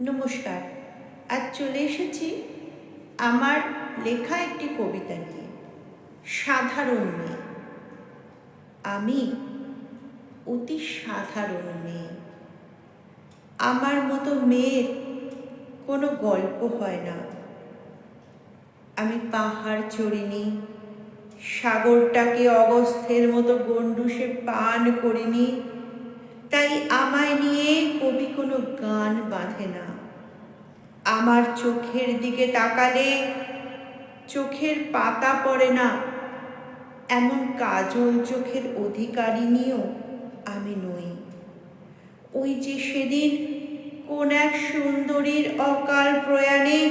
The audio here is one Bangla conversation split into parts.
নমস্কার। আজ চলে এসেছি আমার লেখা একটি কবিতা নিয়ে। সাধারণ মেয়ে। আমি অতি সাধারণ মেয়ে। আমার মতো মেয়ের কোনো গল্প হয় না। আমি পাহাড় চড়িনি, সাগরটাকে অগস্ত্যের মতো গণ্ডূষে পান করিনি, তাই আমায় নিয়ে কবি কোনো গান বাঁধে না। আমার চোখের দিকে তাকালে চোখের পাতা পড়ে না, এমন কাজল চোখের অধিকারিণীও আমি নই। ওই যে সেদিন কোন এক সুন্দরীর অকাল প্রয়াণে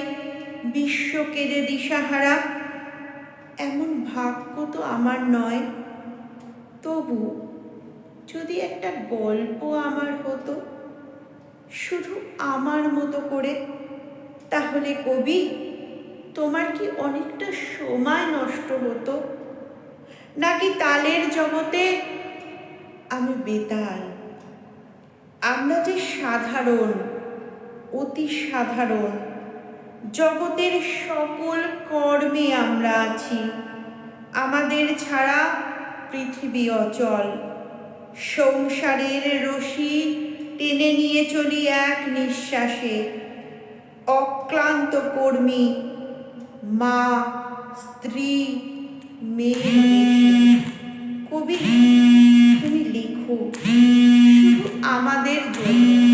বিশ্ব কেঁদে দিশাহারা, এমন ভাগ্য তো আমার নয়। তবু যদি একটা গল্প আমার হতো, শুধু আমার মতো করে, তাহলে কবি তোমার কি অনেকটা সময় নষ্ট হতো? নাকি তালের জগতে আমি বেতাল? আমরা যে সাধারণ, অতি সাধারণ, জগতের সকল কর্মে আমরা আছি। আমাদের ছাড়া পৃথিবী অচল। সংসারের রশি টেনে নিয়ে চলি এক নিঃশ্বাসে। অক্লান্ত কর্মী, মা, স্ত্রী, মেয়ে। কবি, তুমি লিখো শুধু আমাদের জন্য।